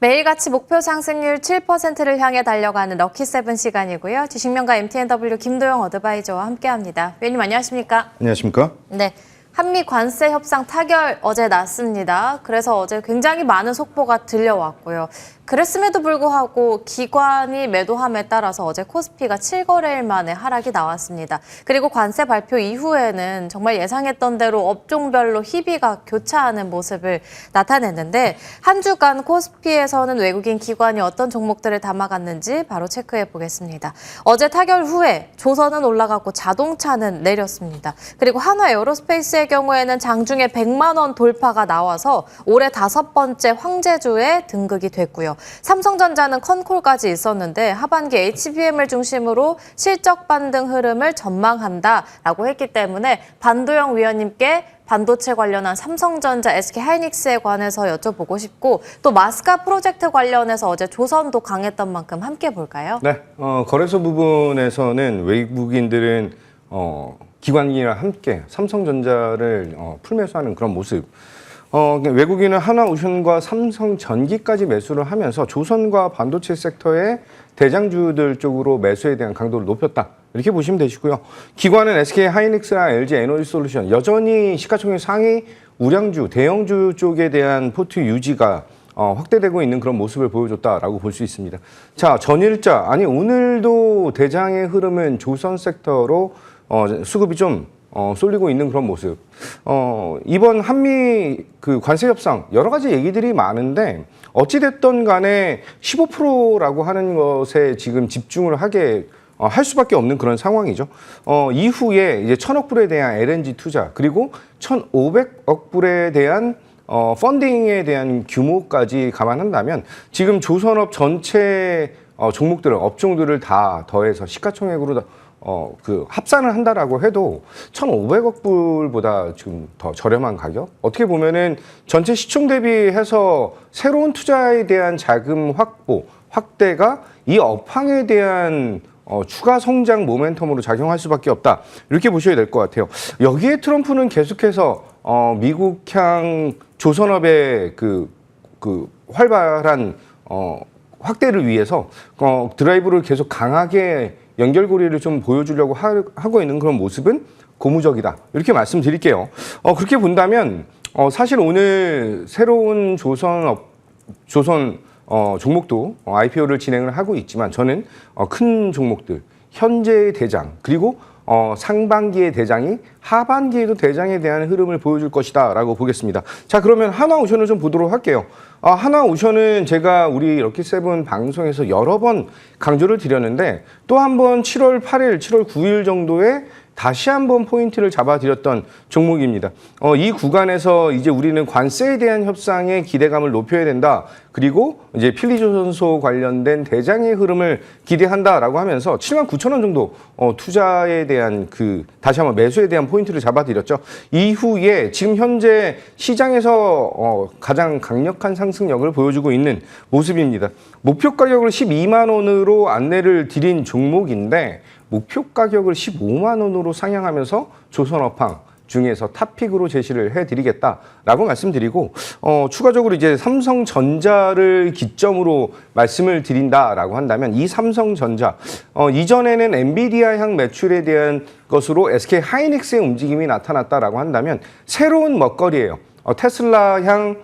매일같이 목표 상승률 7%를 향해 달려가는 럭키7 시간이고요. 주식명가 MTNW 김도영 어드바이저와 함께합니다. 위원님 안녕하십니까? 안녕하십니까? 네. 한미 관세 협상 타결 어제 났습니다. 그래서 어제 굉장히 많은 속보가 들려왔고요. 그랬음에도 불구하고 기관이 매도함에 따라서 어제 코스피가 7거래일 만에 하락이 나왔습니다. 그리고 관세 발표 이후에는 정말 예상했던 대로 업종별로 희비가 교차하는 모습을 나타냈는데 한 주간 코스피에서는 외국인 기관이 어떤 종목들을 담아갔는지 바로 체크해 보겠습니다. 어제 타결 후에 조선은 올라갔고 자동차는 내렸습니다. 그리고 한화 에어로스페이스의 경우에는 장중에 100만 원 돌파가 나와서 올해 5번째 황제주에 등극이 됐고요. 삼성전자는 컨콜까지 있었는데 하반기 HBM을 중심으로 실적 반등 흐름을 전망한다라고 했기 때문에 반도영 위원님께 반도체 관련한 삼성전자, SK하이닉스에 관해서 여쭤보고 싶고 또 마스카 프로젝트 관련해서 어제 조선도 강했던 만큼 함께 볼까요? 네, 거래소 부분에서는 외국인들은 기관이랑 함께 삼성전자를 풀매수하는 그런 모습. 외국인은 하나오션과 삼성전기까지 매수를 하면서 조선과 반도체 섹터의 대장주들 쪽으로 매수에 대한 강도를 높였다. 이렇게 보시면 되시고요. 기관은 SK하이닉스나 LG 에너지솔루션 여전히 시가총액 상위 우량주, 대형주 쪽에 대한 포트 유지가 확대되고 있는 그런 모습을 보여줬다라고 볼 수 있습니다. 자, 전일자, 아니 오늘도 대장의 흐름은 조선 섹터로 수급이 좀 쏠리고 있는 그런 모습. 이번 한미 그 관세 협상 여러 가지 얘기들이 많은데 어찌됐든 간에 15%라고 하는 것에 지금 집중을 하게 할 수밖에 없는 그런 상황이죠. 이후에 이제 1,000억 불에 대한 LNG 투자 그리고 1,500억 불에 대한 펀딩에 대한 규모까지 감안한다면 지금 조선업 전체 종목들을 업종들을 다 더해서 시가총액으로 합산을 한다라고 해도 1,500억 불보다 지금 더 저렴한 가격? 어떻게 보면은 전체 시총 대비해서 새로운 투자에 대한 자금 확대가 이 업황에 대한 추가 성장 모멘텀으로 작용할 수밖에 없다. 이렇게 보셔야 될 것 같아요. 여기에 트럼프는 계속해서 미국향 조선업의 그 활발한 확대를 위해서 드라이브를 계속 강하게 연결고리를 좀 보여주려고 하고 있는 그런 모습은 고무적이다. 이렇게 말씀드릴게요. 그렇게 본다면 사실 오늘 새로운 조선 종목도 IPO를 진행을 하고 있지만 저는 큰 종목들, 현재의 대장, 그리고 상반기의 대장이 하반기에도 대장에 대한 흐름을 보여줄 것이다 라고 보겠습니다. 자, 그러면 하나오션을 좀 보도록 할게요. 하나오션은 제가 우리 럭키7 방송에서 여러 번 강조를 드렸는데 또 한 번 7월 8일, 7월 9일 정도에 다시 한번 포인트를 잡아드렸던 종목입니다. 이 구간에서 이제 우리는 관세에 대한 협상에 기대감을 높여야 된다. 그리고 이제 필리조선소 관련된 대장의 흐름을 기대한다라고 하면서 79,000원 정도 투자에 대한 다시 한번 매수에 대한 포인트를 잡아드렸죠. 이후에 지금 현재 시장에서 가장 강력한 상승력을 보여주고 있는 모습입니다. 목표 가격을 12만 원으로 안내를 드린 종목인데 목표 가격을 15만 원으로 상향하면서 조선업황 중에서 탑픽으로 제시를 해드리겠다라고 말씀드리고 추가적으로 이제 삼성전자를 기점으로 말씀을 드린다라고 한다면 이 삼성전자 이전에는 엔비디아향 매출에 대한 것으로 SK하이닉스의 움직임이 나타났다라고 한다면 새로운 먹거리예요. 테슬라향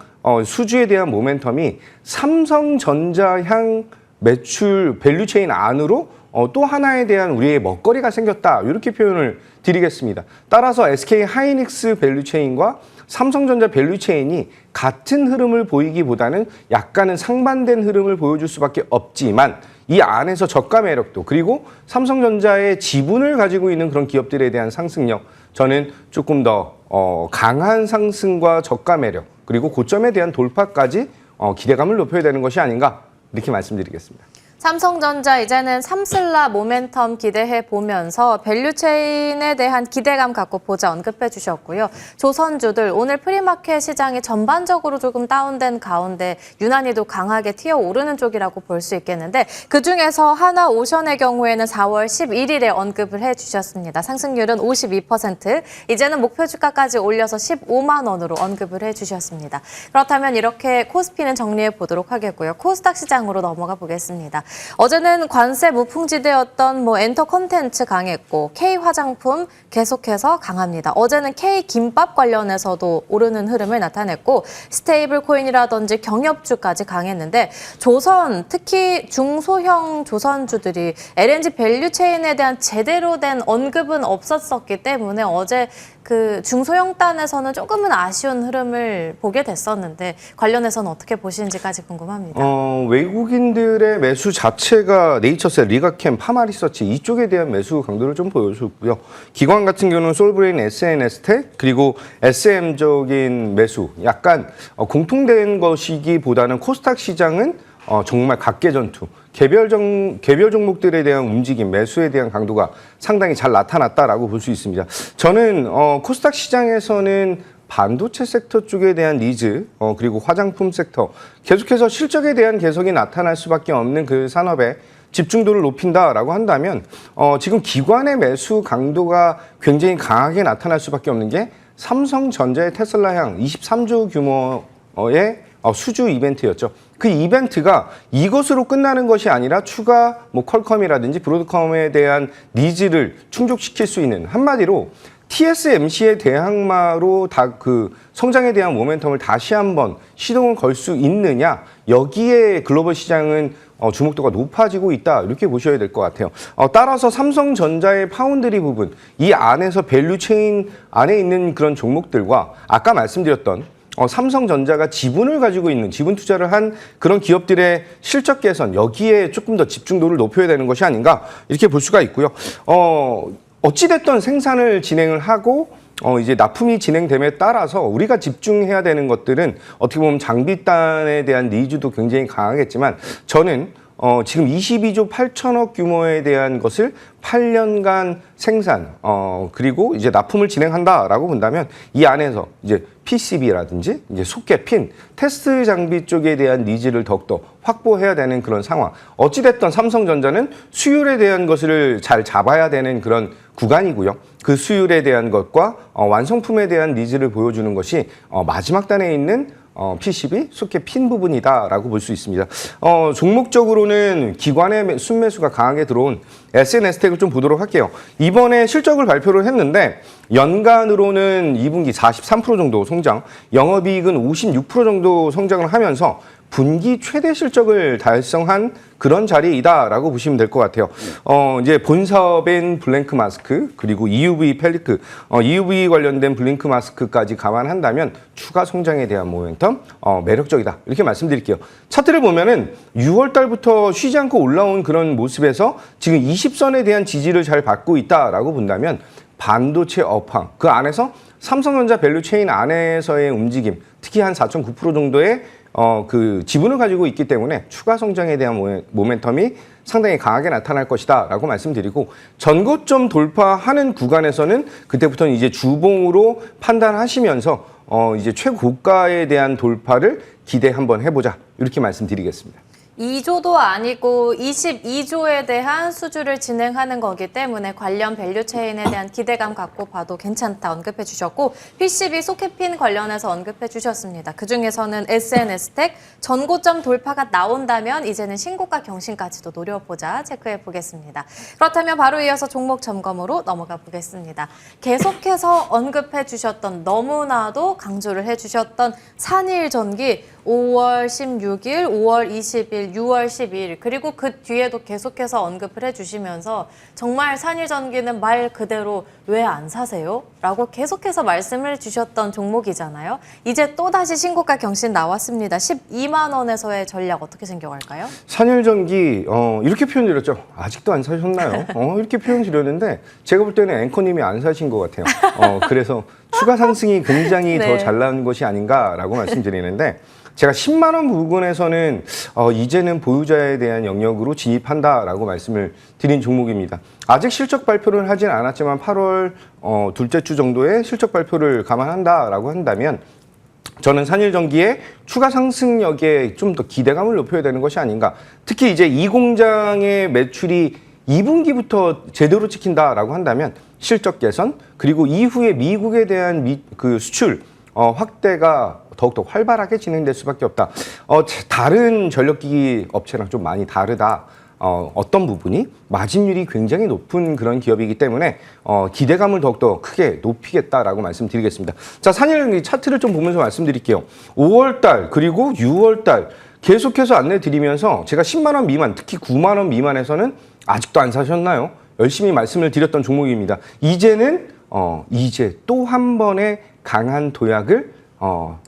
수주에 대한 모멘텀이 삼성전자향 매출 밸류체인 안으로 또 하나에 대한 우리의 먹거리가 생겼다. 이렇게 표현을 드리겠습니다. 따라서 SK하이닉스 밸류체인과 삼성전자 밸류체인이 같은 흐름을 보이기보다는 약간은 상반된 흐름을 보여줄 수밖에 없지만 이 안에서 저가 매력도 그리고 삼성전자의 지분을 가지고 있는 그런 기업들에 대한 상승력 저는 조금 더 강한 상승과 저가 매력 그리고 고점에 대한 돌파까지 기대감을 높여야 되는 것이 아닌가 이렇게 말씀드리겠습니다. 삼성전자 이제는 삼슬라 모멘텀 기대해 보면서 밸류체인에 대한 기대감 갖고 보자 언급해 주셨고요. 조선주들 오늘 프리마켓 시장이 전반적으로 조금 다운된 가운데 유난히도 강하게 튀어오르는 쪽이라고 볼 수 있겠는데 그중에서 하나오션의 경우에는 4월 11일에 언급을 해 주셨습니다. 상승률은 52%, 이제는 목표 주가까지 올려서 15만 원으로 언급을 해 주셨습니다. 그렇다면 이렇게 코스피는 정리해 보도록 하겠고요. 코스닥 시장으로 넘어가 보겠습니다. 어제는 관세 무풍지대였던 엔터 콘텐츠 강했고 K 화장품 계속해서 강합니다. 어제는 K 김밥 관련해서도 오르는 흐름을 나타냈고 스테이블 코인이라든지 경협주까지 강했는데 조선, 특히 중소형 조선주들이 LNG 밸류체인에 대한 제대로 된 언급은 없었기 때문에 어제 그 중소형단에서는 조금은 아쉬운 흐름을 보게 됐었는데 관련해서는 어떻게 보시는지까지 궁금합니다. 외국인들의 매수 자체가 네이처셀, 리가캠, 파마리서치 이쪽에 대한 매수 강도를 좀 보여줬고요. 기관 같은 경우는 솔브레인, SNS텍 그리고 SM적인 매수 약간 공통된 것이기보다는 코스닥 시장은 정말 각계전투, 개별 종목들에 대한 움직임, 매수에 대한 강도가 상당히 잘 나타났다라고 볼 수 있습니다. 저는 코스닥 시장에서는 반도체 섹터 쪽에 대한 니즈, 그리고 화장품 섹터, 계속해서 실적에 대한 개선이 나타날 수밖에 없는 그 산업에 집중도를 높인다라고 한다면 지금 기관의 매수 강도가 굉장히 강하게 나타날 수밖에 없는 게 삼성전자의 테슬라향 23조 규모의 수주 이벤트였죠. 그 이벤트가 이것으로 끝나는 것이 아니라 추가 퀄컴이라든지 브로드컴에 대한 니즈를 충족시킬 수 있는, 한마디로 TSMC의 대항마로 그 성장에 대한 모멘텀을 다시 한번 시동을 걸 수 있느냐, 여기에 글로벌 시장은 주목도가 높아지고 있다, 이렇게 보셔야 될 것 같아요. 따라서 삼성전자의 파운드리 부분, 이 안에서 밸류체인 안에 있는 그런 종목들과 아까 말씀드렸던 삼성전자가 지분을 가지고 있는, 지분 투자를 한 그런 기업들의 실적 개선, 여기에 조금 더 집중도를 높여야 되는 것이 아닌가, 이렇게 볼 수가 있고요. 어찌됐든 생산을 진행을 하고 이제 납품이 진행됨에 따라서 우리가 집중해야 되는 것들은 어떻게 보면 장비단에 대한 니즈도 굉장히 강하겠지만, 저는 지금 22조 8천억 규모에 대한 것을 8년간 생산, 그리고 이제 납품을 진행한다라고 본다면 이 안에서 이제 PCB라든지 이제 소켓, 핀, 테스트 장비 쪽에 대한 니즈를 더욱더 확보해야 되는 그런 상황. 어찌됐든 삼성전자는 수율에 대한 것을 잘 잡아야 되는 그런 구간이고요. 그 수율에 대한 것과 완성품에 대한 니즈를 보여주는 것이 마지막 단에 있는 PCB, 소켓, 핀 부분이다라고 볼 수 있습니다. 종목적으로는 기관의 순매수가 강하게 들어온 SNS텍을 좀 보도록 할게요. 이번에 실적을 발표를 했는데 연간으로는 2분기 43% 정도 성장, 영업이익은 56% 정도 성장을 하면서 분기 최대 실적을 달성한 그런 자리이다라고 보시면 될 것 같아요. 이제 본 사업인 블랭크 마스크, 그리고 EUV 펠리크, EUV 관련된 블랭크 마스크까지 감안한다면 추가 성장에 대한 모멘텀 매력적이다, 이렇게 말씀드릴게요. 차트를 보면은 6월 달부터 쉬지 않고 올라온 그런 모습에서 지금 20선에 대한 지지를 잘 받고 있다라고 본다면 반도체 업황, 그 안에서 삼성전자 밸류체인 안에서의 움직임, 특히 한 4.9% 정도의 그 지분을 가지고 있기 때문에 추가 성장에 대한 모멘텀이 상당히 강하게 나타날 것이다 라고 말씀드리고, 전고점 돌파하는 구간에서는 그때부터는 이제 주봉으로 판단하시면서 이제 최고가에 대한 돌파를 기대 한번 해보자, 이렇게 말씀드리겠습니다. 2조도 아니고 22조에 대한 수주를 진행하는 거기 때문에 관련 밸류체인에 대한 기대감 갖고 봐도 괜찮다 언급해 주셨고, PCB 소켓핀 관련해서 언급해 주셨습니다. 그중에서는 SNS텍 전고점 돌파가 나온다면 이제는 신고가 경신까지도 노려보자 체크해 보겠습니다. 그렇다면 바로 이어서 종목 점검으로 넘어가 보겠습니다. 계속해서 언급해 주셨던, 너무나도 강조를 해 주셨던 산일전기 5월 16일, 5월 20일, 6월 12일, 그리고 그 뒤에도 계속해서 언급을 해주시면서 정말 산일전기는 말 그대로 왜 안 사세요? 라고 계속해서 말씀을 주셨던 종목이잖아요. 이제 또다시 신고가 경신 나왔습니다. 12만 원에서의 전략 어떻게 생겨갈까요? 산일전기 이렇게 표현드렸죠. 아직도 안 사셨나요? 이렇게 표현드렸는데 제가 볼 때는 앵커님이 안 사신 것 같아요. 그래서 추가 상승이 굉장히 네. 더 잘 나온 것이 아닌가라고 말씀드리는데, 제가 10만 원 부근에서는 이제는 보유자에 대한 영역으로 진입한다라고 말씀을 드린 종목입니다. 아직 실적 발표를 하진 않았지만 8월 둘째 주 정도에 실적 발표를 감안한다라고 한다면 저는 산일전기의 추가 상승력에 좀 더 기대감을 높여야 되는 것이 아닌가. 특히 이제 이 공장의 매출이 2분기부터 제대로 찍힌다라고 한다면 실적 개선 그리고 이후에 미국에 대한 그 수출 확대가 더욱더 활발하게 진행될 수밖에 없다. 다른 전력기기 업체랑 좀 많이 다르다. 어떤 부분이 마진율이 굉장히 높은 그런 기업이기 때문에 기대감을 더욱더 크게 높이겠다라고 말씀드리겠습니다. 자, 산일 차트를 좀 보면서 말씀드릴게요. 5월달 그리고 6월달 계속해서 안내드리면서 제가 10만 원 미만, 특히 9만 원 미만에서는 아직도 안 사셨나요? 열심히 말씀을 드렸던 종목입니다. 이제는 이제 또 한 번의 강한 도약을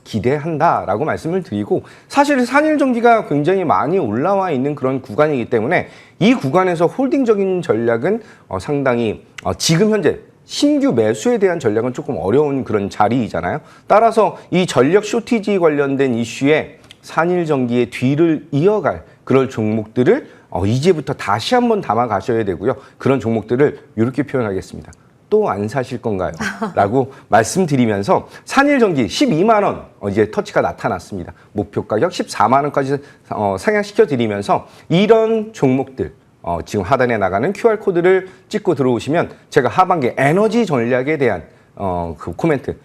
기대한다라고 말씀을 드리고 사실 산일전기가 굉장히 많이 올라와 있는 그런 구간이기 때문에 이 구간에서 홀딩적인 전략은 상당히 지금 현재 신규 매수에 대한 전략은 조금 어려운 그런 자리이잖아요. 따라서 이 전력 쇼티지 관련된 이슈에 산일전기의 뒤를 이어갈 그런 종목들을 이제부터 다시 한번 담아 가셔야 되고요. 그런 종목들을 이렇게 표현하겠습니다. 또 안 사실 건가요? 라고 말씀드리면서 산일전기 12만 원 이제 터치가 나타났습니다. 목표 가격 14만 원까지 상향시켜 드리면서 이런 종목들 지금 하단에 나가는 QR코드를 찍고 들어오시면 제가 하반기 에너지 전략에 대한 그 코멘트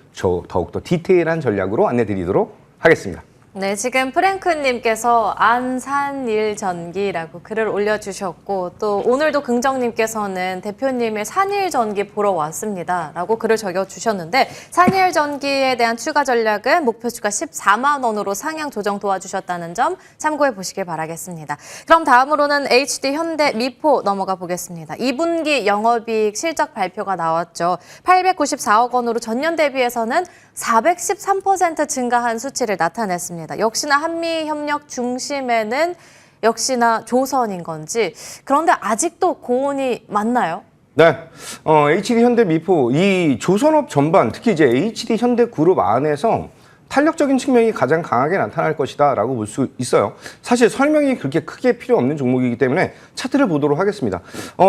더욱더 디테일한 전략으로 안내드리도록 하겠습니다. 네, 지금 프랭크님께서 안산일전기라고 글을 올려주셨고 또 오늘도 긍정님께서는 대표님의 산일전기 보러 왔습니다 라고 글을 적어주셨는데 산일전기에 대한 추가 전략은 목표주가 14만 원으로 상향 조정 도와주셨다는 점 참고해 보시길 바라겠습니다. 그럼 다음으로는 HD 현대 미포 넘어가 보겠습니다. 2분기 영업이익 실적 발표가 나왔죠. 894억 원으로 전년 대비해서는 413% 증가한 수치를 나타냈습니다. 역시나 한미협력 중심에는 역시나 조선인 건지 그런데 아직도 고온이 많나요? 네, HD 현대미포 이 조선업 전반 특히 이제 HD 현대그룹 안에서 탄력적인 측면이 가장 강하게 나타날 것이다라고 볼 수 있어요. 사실 설명이 그렇게 크게 필요 없는 종목이기 때문에 차트를 보도록 하겠습니다.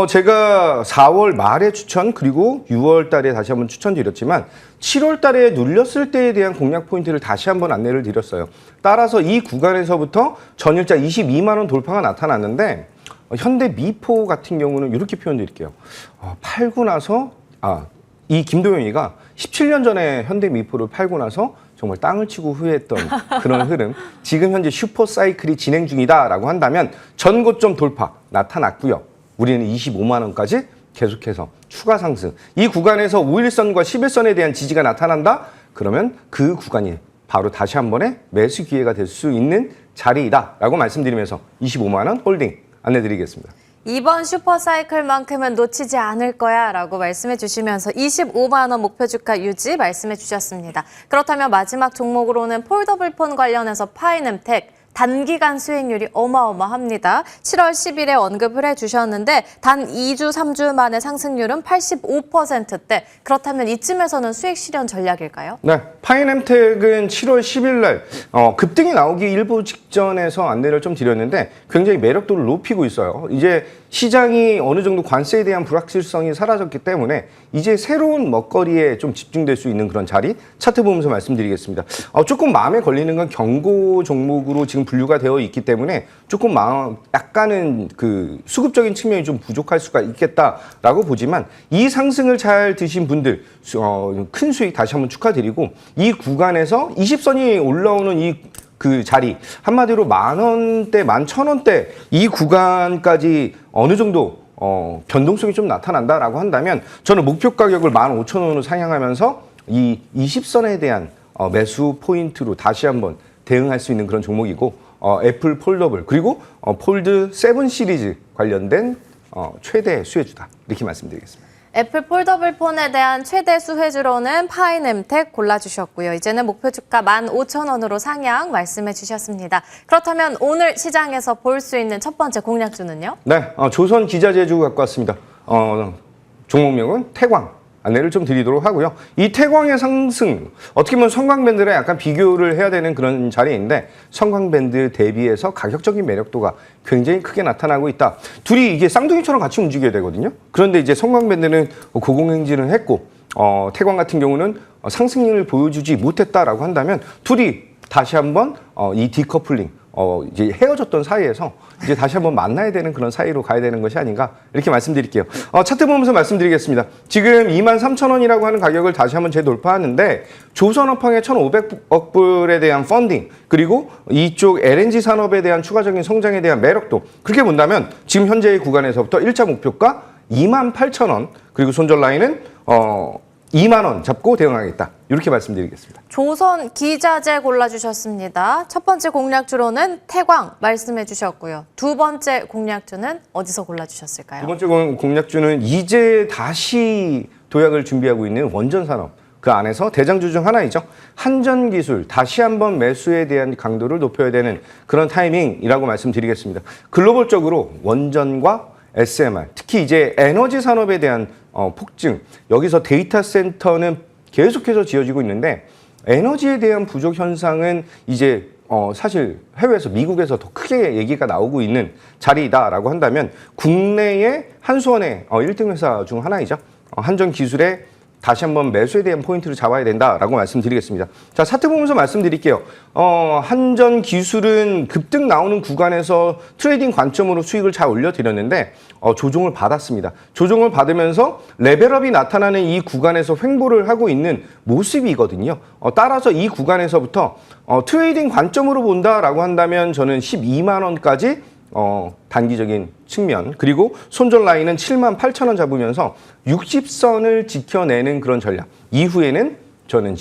제가 4월 말에 추천 그리고 6월 달에 다시 한번 추천드렸지만 7월 달에 눌렸을 때에 대한 공략 포인트를 다시 한번 안내를 드렸어요. 따라서 이 구간에서부터 전일자 22만 원 돌파가 나타났는데 현대미포 같은 경우는 이렇게 표현드릴게요. 팔고 나서 이 김도영이가 17년 전에 현대미포를 팔고 나서 정말 땅을 치고 후회했던 그런 흐름. 지금 현재 슈퍼사이클이 진행 중이다라고 한다면 전고점 돌파 나타났고요. 우리는 25만 원까지 계속해서 추가 상승. 이 구간에서 5일선과 10일선에 대한 지지가 나타난다? 그러면 그 구간이 바로 다시 한 번의 매수 기회가 될 수 있는 자리이다라고 말씀드리면서 25만 원 홀딩 안내드리겠습니다. 이번 슈퍼사이클만큼은 놓치지 않을 거야 라고 말씀해 주시면서 25만 원 목표 주가 유지 말씀해 주셨습니다. 그렇다면 마지막 종목으로는 폴더블폰 관련해서 파이넴텍 단기간 수익률이 어마어마합니다. 7월 10일에 언급을 해주셨는데 단 2주, 3주 만에 상승률은 85%대. 그렇다면 이쯤에서는 수익 실현 전략일까요? 네, 파이넴텍은 7월 10일 날 급등이 나오기 일부 직전에서 안내를 좀 드렸는데 굉장히 매력도를 높이고 있어요. 이제 시장이 어느 정도 관세에 대한 불확실성이 사라졌기 때문에 이제 새로운 먹거리에 좀 집중될 수 있는 그런 자리 차트 보면서 말씀드리겠습니다. 조금 마음에 걸리는 건 경고 종목으로 지금 분류가 되어 있기 때문에 조금 약간은 그 수급적인 측면이 좀 부족할 수가 있겠다라고 보지만 이 상승을 잘 드신 분들 큰 수익 다시 한번 축하드리고 이 구간에서 20선이 올라오는 그 자리 한마디로 10,000원대, 11,000원대 이 구간까지 어느 정도 변동성이 좀 나타난다라고 한다면 저는 목표 가격을 15,000원으로 상향하면서 이 20선에 대한 매수 포인트로 다시 한번 대응할 수 있는 그런 종목이고 애플 폴더블 그리고 폴드 7 시리즈 관련된 최대 수혜주다 이렇게 말씀드리겠습니다. 애플 폴더블 폰에 대한 최대 수혜주로는 파이넴텍 골라주셨고요. 이제는 목표 주가 15,000원으로 상향 말씀해 주셨습니다. 그렇다면 오늘 시장에서 볼 수 있는 첫 번째 공략주는요? 네, 조선 기자재주 갖고 왔습니다. 종목명은 태광 안내를 좀 드리도록 하고요. 이 태광의 상승, 어떻게 보면 성광밴드랑 약간 비교를 해야 되는 그런 자리인데 성광밴드 대비해서 가격적인 매력도가 굉장히 크게 나타나고 있다. 둘이 이게 쌍둥이처럼 같이 움직여야 되거든요. 그런데 이제 성광밴드는 고공행진을 했고 태광 같은 경우는 상승률을 보여주지 못했다라고 한다면 둘이 다시 한번 이 디커플링 이제 헤어졌던 사이에서 이제 다시 한번 만나야 되는 그런 사이로 가야 되는 것이 아닌가 이렇게 말씀드릴게요. 차트 보면서 말씀드리겠습니다. 지금 23,000원이라고 하는 가격을 다시 한번 재돌파하는데 조선업황의 1,500억 불에 대한 펀딩 그리고 이쪽 LNG 산업에 대한 추가적인 성장에 대한 매력도 그렇게 본다면 지금 현재의 구간에서부터 1차 목표가 28,000원 그리고 손절 라인은 2만 원 잡고 대응하겠다. 이렇게 말씀드리겠습니다. 조선 기자재 골라주셨습니다. 첫 번째 공략주로는 태광 말씀해 주셨고요. 두 번째 공략주는 어디서 골라주셨을까요? 두 번째 공략주는 이제 다시 도약을 준비하고 있는 원전산업. 그 안에서 대장주 중 하나이죠. 한전기술 다시 한번 매수에 대한 강도를 높여야 되는 그런 타이밍이라고 말씀드리겠습니다. 글로벌적으로 원전과 SMR, 특히 이제 에너지 산업에 대한 폭증, 여기서 데이터 센터는 계속해서 지어지고 있는데 에너지에 대한 부족 현상은 이제 사실 해외에서 미국에서 더 크게 얘기가 나오고 있는 자리다라고 한다면 국내의 한수원의 1등 회사 중 하나이죠. 한전기술의 다시 한번 매수에 대한 포인트를 잡아야 된다라고 말씀드리겠습니다. 자, 차트 보면서 말씀드릴게요. 한전기술은 급등 나오는 구간에서 트레이딩 관점으로 수익을 잘 올려드렸는데 조정을 받았습니다. 조정을 받으면서 레벨업이 나타나는 이 구간에서 횡보를 하고 있는 모습이거든요. 따라서 이 구간에서부터 트레이딩 관점으로 본다라고 한다면 저는 12만 원까지 단기적인 측면 그리고 손절 라인은 78,000원 잡으면서 60선을 지켜내는 그런 전략 이후에는 저는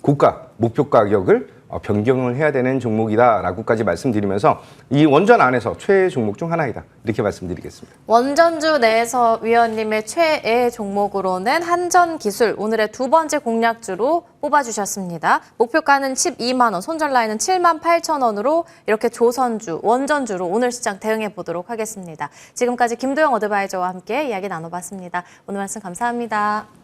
고가 목표 가격을 변경을 해야 되는 종목이다라고까지 말씀드리면서 이 원전 안에서 최애 종목 중 하나이다 이렇게 말씀드리겠습니다. 원전주 내에서 위원님의 최애 종목으로는 한전기술 오늘의 두 번째 공략주로 뽑아주셨습니다. 목표가는 12만 원, 손절 라인은 78,000원으로 이렇게 조선주, 원전주로 오늘 시장 대응해 보도록 하겠습니다. 지금까지 김도영 어드바이저와 함께 이야기 나눠봤습니다. 오늘 말씀 감사합니다.